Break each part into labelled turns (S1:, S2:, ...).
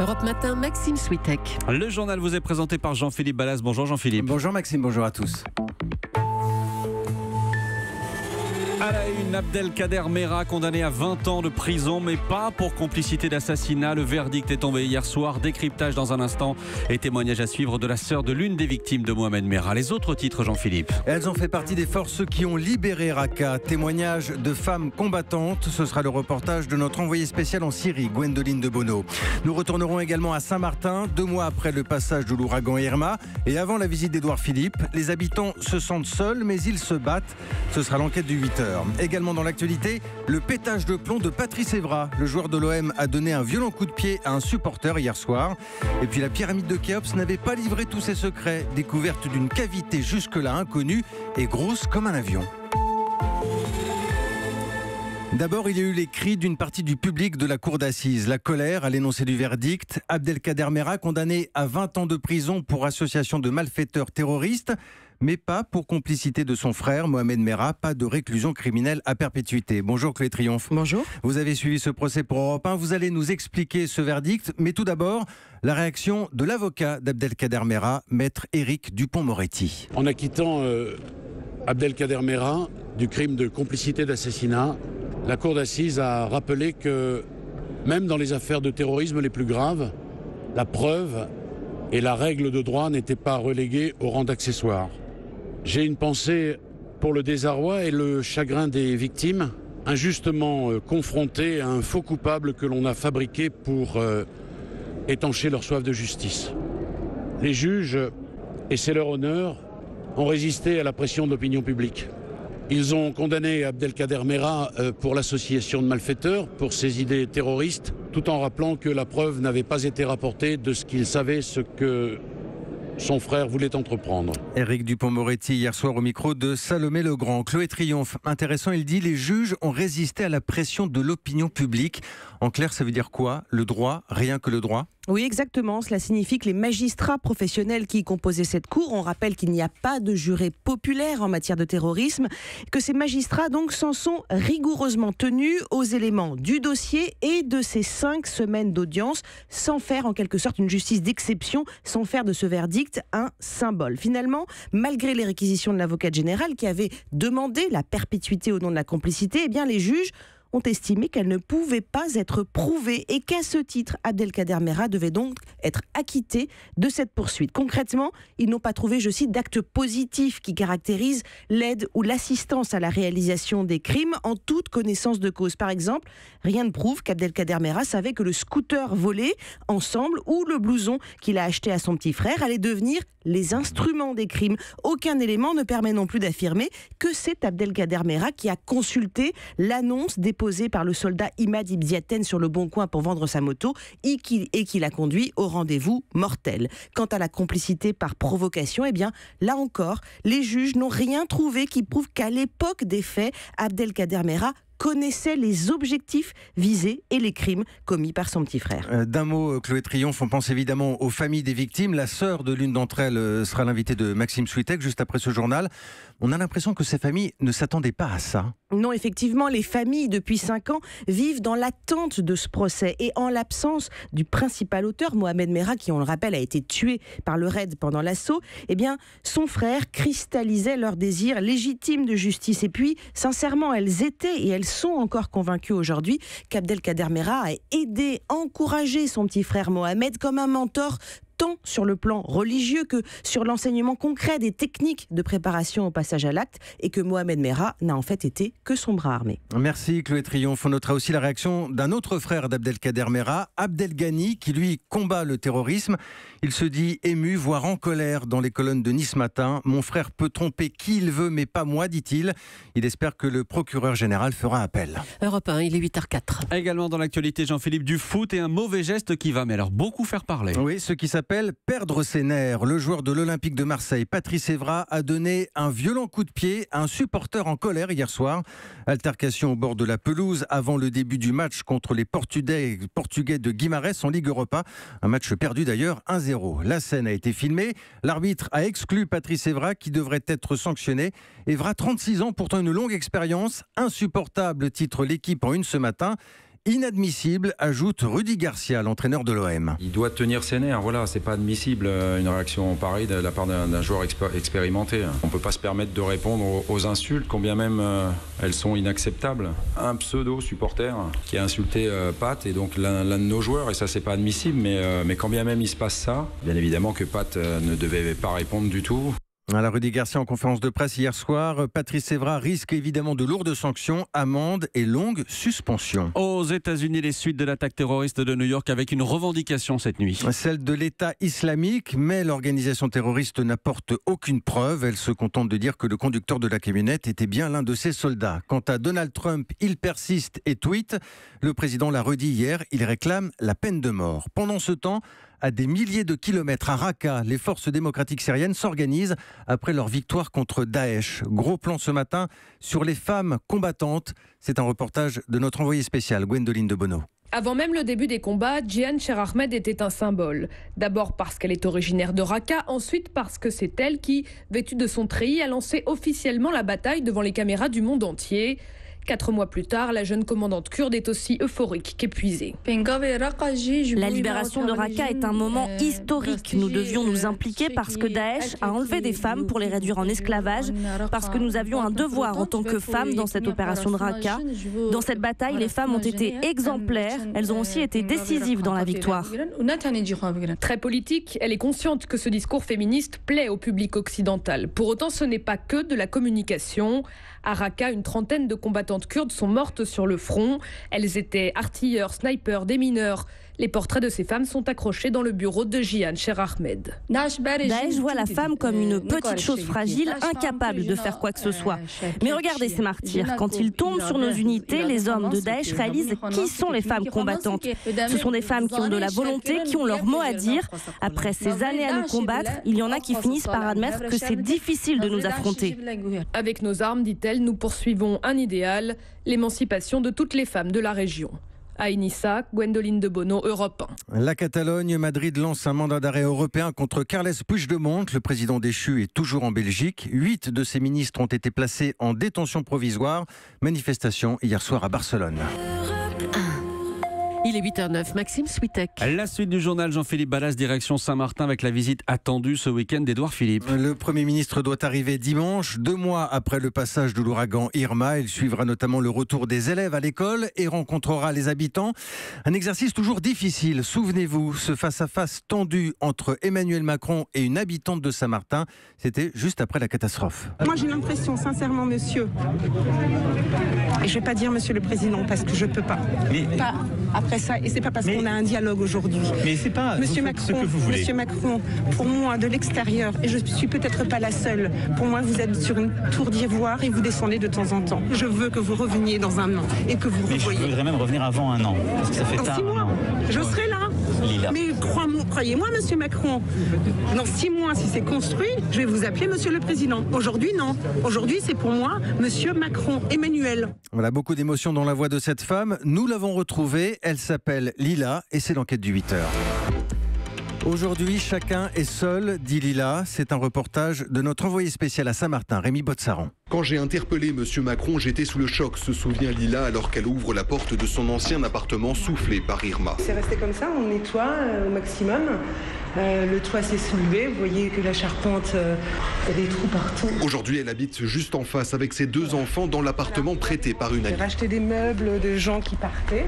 S1: Europe Matin, Maxime Switek.
S2: Le journal vous est présenté par Jean-Philippe Ballas. Bonjour Jean-Philippe.
S3: Bonjour Maxime, bonjour à tous.
S2: À la une, Abdelkader Mera condamné à 20 ans de prison, mais pas pour complicité d'assassinat. Le verdict est tombé hier soir. Décryptage dans un instant et témoignage à suivre de la sœur de l'une des victimes de Mohamed Mera. Les autres titres, Jean-Philippe.
S3: Elles ont fait partie des forces qui ont libéré Raqqa. Témoignage de femmes combattantes. Ce sera le reportage de notre envoyé spécial en Syrie, Gwendoline de Bono. Nous retournerons également à Saint-Martin, 2 mois après le passage de l'ouragan Irma et avant la visite d'Édouard Philippe. Les habitants se sentent seuls, mais ils se battent. Ce sera l'enquête du 8h. Également dans l'actualité, le pétage de plomb de Patrice Evra. Le joueur de l'OM a donné un violent coup de pied à un supporter hier soir. Et puis la pyramide de Khéops n'avait pas livré tous ses secrets. Découverte d'une cavité jusque-là inconnue et grosse comme un avion. D'abord, il y a eu les cris d'une partie du public de la cour d'assises. La colère à l'énoncé du verdict. Abdelkader Mera condamné à 20 ans de prison pour association de malfaiteurs terroristes, mais pas pour complicité de son frère Mohamed Mera. Pas de réclusion criminelle à perpétuité. Bonjour Chloé Triomphe.
S1: Bonjour.
S3: Vous avez suivi ce procès pour Europe 1. Vous allez nous expliquer ce verdict. Mais tout d'abord, la réaction de l'avocat d'Abdelkader Mera, maître Éric Dupond-Moretti.
S4: En acquittant Abdelkader Mera du crime de complicité d'assassinat, la cour d'assises a rappelé que même dans les affaires de terrorisme les plus graves, la preuve et la règle de droit n'étaient pas reléguées au rang d'accessoires. J'ai une pensée pour le désarroi et le chagrin des victimes, injustement confrontées à un faux coupable que l'on a fabriqué pour étancher leur soif de justice. Les juges, et c'est leur honneur, ont résisté à la pression de l'opinion publique. Ils ont condamné Abdelkader Mera pour l'association de malfaiteurs, pour ses idées terroristes, tout en rappelant que la preuve n'avait pas été rapportée de ce qu'il savait, ce que son frère voulait entreprendre.
S3: Éric Dupond-Moretti, hier soir au micro de Salomé Legrand. Chloé Triomphe, intéressant, il dit « Les juges ont résisté à la pression de l'opinion publique ». En clair, ça veut dire quoi? Le droit, rien que le droit?
S5: Oui, exactement. Cela signifie que les magistrats professionnels qui composaient cette cour, on rappelle qu'il n'y a pas de juré populaire en matière de terrorisme, que ces magistrats donc s'en sont rigoureusement tenus aux éléments du dossier et de ces 5 semaines d'audience, sans faire en quelque sorte une justice d'exception, sans faire de ce verdict un symbole. Finalement, malgré les réquisitions de l'avocat général qui avait demandé la perpétuité au nom de la complicité, eh bien les juges ont estimé qu'elle ne pouvait pas être prouvée et qu'à ce titre, Abdelkader Mera devait donc être acquitté de cette poursuite. Concrètement, ils n'ont pas trouvé, je cite, d'actes positifs qui caractérisent l'aide ou l'assistance à la réalisation des crimes en toute connaissance de cause. Par exemple, rien ne prouve qu'Abdelkader Mera savait que le scooter volé ensemble ou le blouson qu'il a acheté à son petit frère allait devenir les instruments des crimes. Aucun élément ne permet non plus d'affirmer que c'est Abdelkader Mera qui a consulté l'annonce déposée par le soldat Imad Ibn Ziaten sur le Bon Coin pour vendre sa moto et qui l'a conduit au rendez-vous mortel. Quant à la complicité par provocation, eh bien, là encore, les juges n'ont rien trouvé qui prouve qu'à l'époque des faits, Abdelkader Mera connaissait les objectifs visés et les crimes commis par son petit frère.
S3: D'un mot, Chloé Triomphe, on pense évidemment aux familles des victimes. La sœur de l'une d'entre elles sera l'invitée de Maxime Switek juste après ce journal. On a l'impression que ces familles ne s'attendaient pas à ça.
S5: Non, effectivement, les familles, depuis 5 ans, vivent dans l'attente de ce procès. Et en l'absence du principal auteur, Mohamed Mera, qui, on le rappelle, a été tué par le raid pendant l'assaut, eh bien, son frère cristallisait leur désir légitime de justice. Et puis, sincèrement, elles étaient et elles sont encore convaincus aujourd'hui qu'Abdelkader Mera a aidé, encouragé son petit frère Mohamed comme un mentor, tant sur le plan religieux que sur l'enseignement concret des techniques de préparation au passage à l'acte, et que Mohamed Mera n'a en fait été que son bras armé.
S3: Merci Chloé Triomphe. On notera aussi la réaction d'un autre frère d'Abdelkader Mera, Abdelghani, qui lui combat le terrorisme. Il se dit ému, voire en colère dans les colonnes de Nice Matin. « Mon frère peut tromper qui il veut, mais pas moi », dit-il. Il espère que le procureur général fera appel.
S1: Europe 1, il est 8h04.
S2: Également dans l'actualité, Jean-Philippe, du foot et un mauvais geste qui va, mais alors beaucoup faire parler.
S3: Oui, ce qui s'appelle perdre ses nerfs. Le joueur de l'Olympique de Marseille, Patrice Evra, a donné un violent coup de pied à un supporter en colère hier soir. Altercation au bord de la pelouse avant le début du match contre les Portugais de Guimarães en Ligue Europa. Un match perdu d'ailleurs 1-0. La scène a été filmée. L'arbitre a exclu Patrice Evra qui devrait être sanctionné. Evra, 36 ans, pourtant une longue expérience. Insupportable, titre l'équipe en une ce matin. Inadmissible, ajoute Rudy Garcia, l'entraîneur de l'OM.
S6: Il doit tenir ses nerfs, voilà, c'est pas admissible une réaction pareille de la part d'un joueur expérimenté. On peut pas se permettre de répondre aux insultes, combien même elles sont inacceptables. Un pseudo-supporter qui a insulté Pat et donc l'un de nos joueurs, et ça c'est pas admissible, mais quand bien même il se passe ça, bien évidemment que Pat ne devait pas répondre du tout.
S3: Alors Rudy Garcia en conférence de presse hier soir, Patrice Evra risque évidemment de lourdes sanctions, amendes et longues suspensions.
S2: Aux États-Unis, les suites de l'attaque terroriste de New York avec une revendication cette nuit.
S3: Celle de l'État islamique, mais l'organisation terroriste n'apporte aucune preuve. Elle se contente de dire que le conducteur de la camionnette était bien l'un de ses soldats. Quant à Donald Trump, il persiste et tweet. Le président l'a redit hier, il réclame la peine de mort. Pendant ce temps, à des milliers de kilomètres à Raqqa, les forces démocratiques syriennes s'organisent après leur victoire contre Daesh. Gros plan ce matin sur les femmes combattantes. C'est un reportage de notre envoyé spécial, Gwendoline de Bono.
S7: Avant même le début des combats, Jihan Cher Ahmed était un symbole. D'abord parce qu'elle est originaire de Raqqa, ensuite parce que c'est elle qui, vêtue de son treillis, a lancé officiellement la bataille devant les caméras du monde entier. 4 mois plus tard, la jeune commandante kurde est aussi euphorique qu'épuisée.
S8: La libération de Raqqa est un moment historique. Nous devions nous impliquer parce que Daesh a enlevé des femmes pour les réduire en esclavage, parce que nous avions un devoir en tant que femmes dans cette opération de Raqqa. Dans cette bataille, les femmes ont été exemplaires. Elles ont aussi été décisives dans la victoire.
S7: Très politique, elle est consciente que ce discours féministe plaît au public occidental. Pour autant, ce n'est pas que de la communication. À Raqqa, une trentaine de combattantes kurdes sont mortes sur le front. Elles étaient artilleurs, snipers, démineurs. Les portraits de ces femmes sont accrochés dans le bureau de Jihan Cher Ahmed.
S8: Daesh voit la femme comme une petite chose fragile, incapable de faire quoi que ce soit. Mais regardez ces martyrs. Quand ils tombent sur nos unités, les hommes de Daesh réalisent qui sont les femmes combattantes. Ce sont des femmes qui ont de la volonté, qui ont leur mot à dire. Après ces années à nous combattre, il y en a qui finissent par admettre que c'est difficile de nous affronter.
S7: Avec nos armes, dit-elle, nous poursuivons un idéal, l'émancipation de toutes les femmes de la région. À Inissa, Gwendoline de Bono, Europe
S3: 1. La Catalogne, Madrid lance un mandat d'arrêt européen contre Carles Puigdemont. Le président déchu est toujours en Belgique. 8 de ses ministres ont été placés en détention provisoire. Manifestation hier soir à Barcelone.
S1: Il est 8h09, Maxime Switek.
S2: La suite du journal, Jean-Philippe Ballas, direction Saint-Martin avec la visite attendue ce week-end d'Édouard Philippe.
S3: Le Premier ministre doit arriver dimanche, 2 mois après le passage de l'ouragan Irma. Il suivra notamment le retour des élèves à l'école et rencontrera les habitants. Un exercice toujours difficile. Souvenez-vous, ce face-à-face tendu entre Emmanuel Macron et une habitante de Saint-Martin, c'était juste après la catastrophe.
S9: Moi j'ai l'impression, sincèrement, monsieur, et je ne vais pas dire monsieur le président parce que je ne peux pas. Pas après ça, et c'est pas parce qu'on a un dialogue aujourd'hui.
S10: Mais c'est pas
S9: Monsieur Macron,
S10: ce que vous voulez.
S9: Monsieur Macron, pour moi, de l'extérieur, et je suis peut-être pas la seule, pour moi, vous êtes sur une tour d'ivoire et vous descendez de temps en temps. Je veux que vous reveniez dans un an et que vous revoyiez.
S10: Je voudrais même revenir avant un an, parce que ça fait
S9: dans
S10: tard.
S9: 6 mois, je serai là.
S10: Lila.
S9: Mais croyez-moi, monsieur Macron, dans 6 mois, si c'est construit, je vais vous appeler monsieur le président. Aujourd'hui, non. Aujourd'hui, c'est pour moi monsieur Macron, Emmanuel.
S3: Voilà, beaucoup d'émotions dans la voix de cette femme. Nous l'avons retrouvée. Elle s'appelle Lila et c'est l'enquête du 8h. Aujourd'hui, chacun est seul, dit Lila. C'est un reportage de notre envoyé spécial à Saint-Martin, Rémi Botsaran.
S11: Quand j'ai interpellé M. Macron, j'étais sous le choc, se souvient Lila, alors qu'elle ouvre la porte de son ancien appartement soufflé par Irma.
S9: C'est resté comme ça, on nettoie au maximum. Le toit s'est soulevé, vous voyez que la charpente, il y a des trous partout.
S11: Aujourd'hui, elle habite juste en face avec ses 2 enfants dans l'appartement prêté par une amie.
S9: J'ai racheté des meubles de gens qui partaient.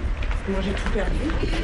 S9: Moi, j'ai tout perdu.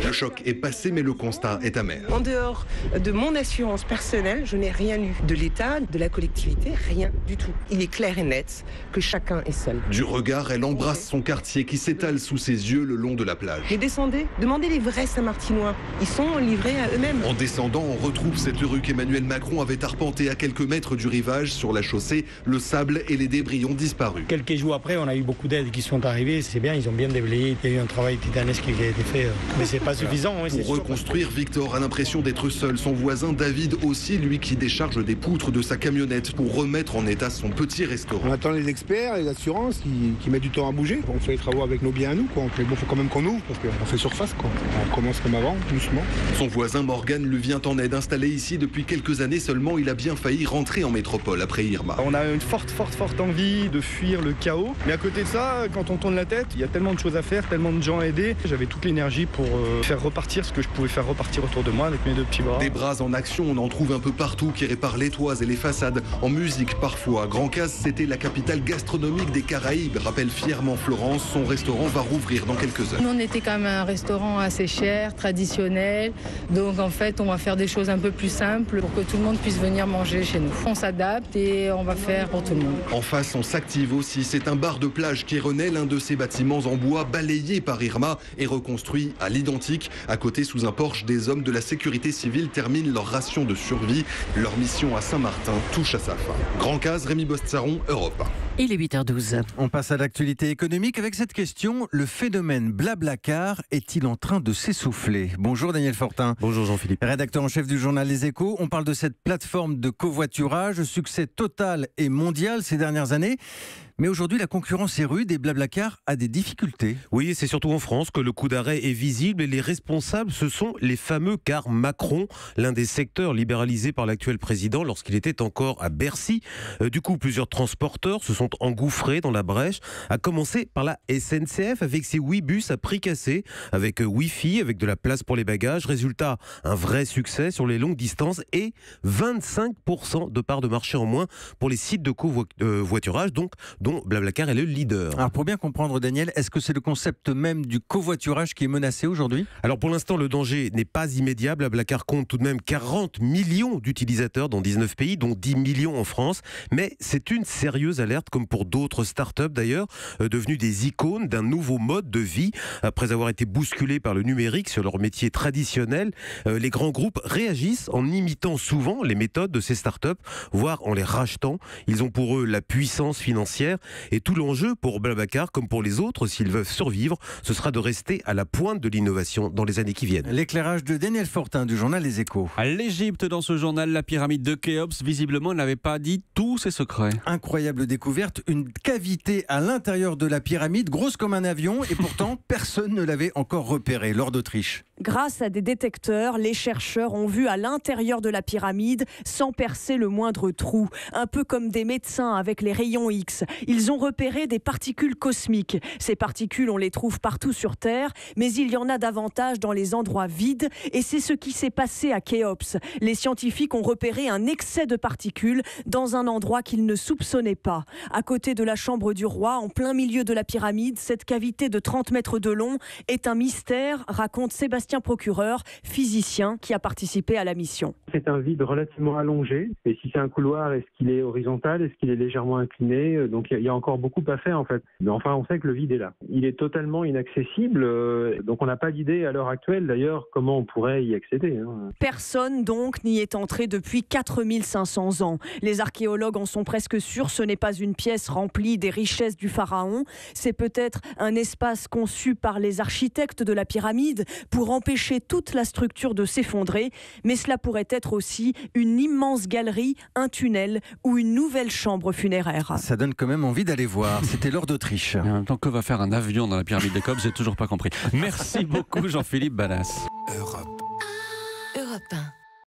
S11: Le choc est passé, mais le constat est amer.
S9: En dehors de mon assurance personnelle, je n'ai rien eu. De l'État, de la collectivité, rien du tout. Il est clair et net que chacun est seul.
S11: Du regard, elle embrasse son quartier qui s'étale sous ses yeux le long de la plage.
S9: Et descendez, demandez les vrais Saint-Martinois. Ils sont livrés à eux-mêmes.
S11: En descendant, on retrouve cette rue qu'Emmanuel Macron avait arpentée à quelques mètres du rivage. Sur la chaussée, le sable et les débris ont disparu.
S12: Quelques jours après, on a eu beaucoup d'aides qui sont arrivées. C'est bien, ils ont bien déblayé. Il y a eu un travail titanesque qui a été fait. Mais c'est pas suffisant. Oui,
S11: pour reconstruire, Victor a l'impression d'être seul. Son voisin David aussi, lui qui décharge des poutres de sa camionnette pour remettre en état son petit restaurant.
S13: On attend les experts, les assurances qui mettent du temps à bouger. On fait les travaux avec nos biens à nous. Quoi. Il faut quand même qu'on ouvre parce qu'on fait surface. Quoi. On commence comme avant, doucement.
S11: Son voisin Morgan lui vient en aide. Installé ici depuis quelques années seulement, il a bien failli rentrer en métropole après Irma.
S12: On a une forte envie de fuir le chaos. Mais à côté de ça, quand on tourne la tête, il y a tellement de choses à faire, tellement de gens à aider. J'avais j'avais toute l'énergie pour faire repartir ce que je pouvais faire repartir autour de moi avec mes 2 petits bras.
S11: Des bras en action, on en trouve un peu partout qui réparent les toits et les façades. En musique parfois. Grand Case, c'était la capitale gastronomique des Caraïbes, rappelle fièrement Florence. Son restaurant va rouvrir dans quelques heures.
S14: Nous, on était quand même un restaurant assez cher, traditionnel. Donc en fait, on va faire des choses un peu plus simples pour que tout le monde puisse venir manger chez nous. On s'adapte et on va faire pour tout le monde.
S11: En face, on s'active aussi. C'est un bar de plage qui renaît, l'un de ces bâtiments en bois balayé par Irma et reconstruit à l'identique. À côté, sous un porche, des hommes de la sécurité civile terminent leur ration de survie. Leur mission à Saint-Martin touche à sa fin. Grand Case, Rémi Bostzaron, Europe 1.
S1: Il est 8h12.
S3: On passe à l'actualité économique avec cette question. Le phénomène Blablacar est-il en train de s'essouffler ? Bonjour Daniel Fortin.
S15: Bonjour Jean-Philippe.
S3: Rédacteur en chef du journal Les Échos. On parle de cette plateforme de covoiturage, succès total et mondial ces dernières années. Mais aujourd'hui, la concurrence est rude et Blablacar a des difficultés.
S15: Oui, c'est surtout en France que le coup d'arrêt est visible et les responsables, ce sont les fameux cars Macron, l'un des secteurs libéralisés par l'actuel président lorsqu'il était encore à Bercy. Du coup, plusieurs transporteurs se sont engouffrés dans la brèche, à commencer par la SNCF avec ses 8 bus à prix cassé, avec Wi-Fi, avec de la place pour les bagages. Résultat, un vrai succès sur les longues distances et 25% de part de marché en moins pour les sites de covoiturage, dont Blablacar est le leader.
S3: Alors pour bien comprendre Daniel, est-ce que c'est le concept même du covoiturage qui est menacé aujourd'hui ?
S15: Alors pour l'instant, le danger n'est pas immédiat. Blablacar compte tout de même 40 millions d'utilisateurs dans 19 pays, dont 10 millions en France. Mais c'est une sérieuse alerte, comme pour d'autres startups d'ailleurs, devenues des icônes d'un nouveau mode de vie. Après avoir été bousculés par le numérique sur leur métier traditionnel, les grands groupes réagissent en imitant souvent les méthodes de ces startups, voire en les rachetant. Ils ont pour eux la puissance financière. Et tout l'enjeu pour Blablacar, comme pour les autres, s'ils veulent survivre, ce sera de rester à la pointe de l'innovation dans les années qui viennent.
S3: L'éclairage de Daniel Fortin du journal Les Échos.
S2: À l'Égypte, dans ce journal, la pyramide de Khéops, visiblement, n'avait pas dit tous ses secrets.
S3: Incroyable découverte, une cavité à l'intérieur de la pyramide, grosse comme un avion, et pourtant personne ne l'avait encore repérée. Lors d'Autriche.
S16: Grâce à des détecteurs, les chercheurs ont vu à l'intérieur de la pyramide sans percer le moindre trou. Un peu comme des médecins avec les rayons X. Ils ont repéré des particules cosmiques. Ces particules, on les trouve partout sur Terre, mais il y en a davantage dans les endroits vides. Et c'est ce qui s'est passé à Khéops. Les scientifiques ont repéré un excès de particules dans un endroit qu'ils ne soupçonnaient pas. À côté de la chambre du roi, en plein milieu de la pyramide, cette cavité de 30 mètres de long est un mystère, raconte Sébastien Procureur, physicien qui a participé à la mission.
S17: C'est un vide relativement allongé. Et si c'est un couloir, est-ce qu'il est horizontal ? Est-ce qu'il est légèrement incliné ? Donc il y a encore beaucoup à faire en fait. Mais enfin, on sait que le vide est là. Il est totalement inaccessible. Donc on n'a pas d'idée à l'heure actuelle d'ailleurs comment on pourrait y accéder.
S16: Personne donc n'y est entré depuis 4500 ans. Les archéologues en sont presque sûrs. Ce n'est pas une pièce remplie des richesses du pharaon. C'est peut-être un espace conçu par les architectes de la pyramide pour empêcher toute la structure de s'effondrer. Mais cela pourrait être aussi une immense galerie, un tunnel ou une nouvelle chambre funéraire.
S3: Ça donne quand même envie d'aller voir. C'était lors d'Autriche.
S2: En même temps, que va faire un avion dans la pyramide de Khéops, j'ai toujours pas compris. Merci beaucoup Jean-Philippe Banas.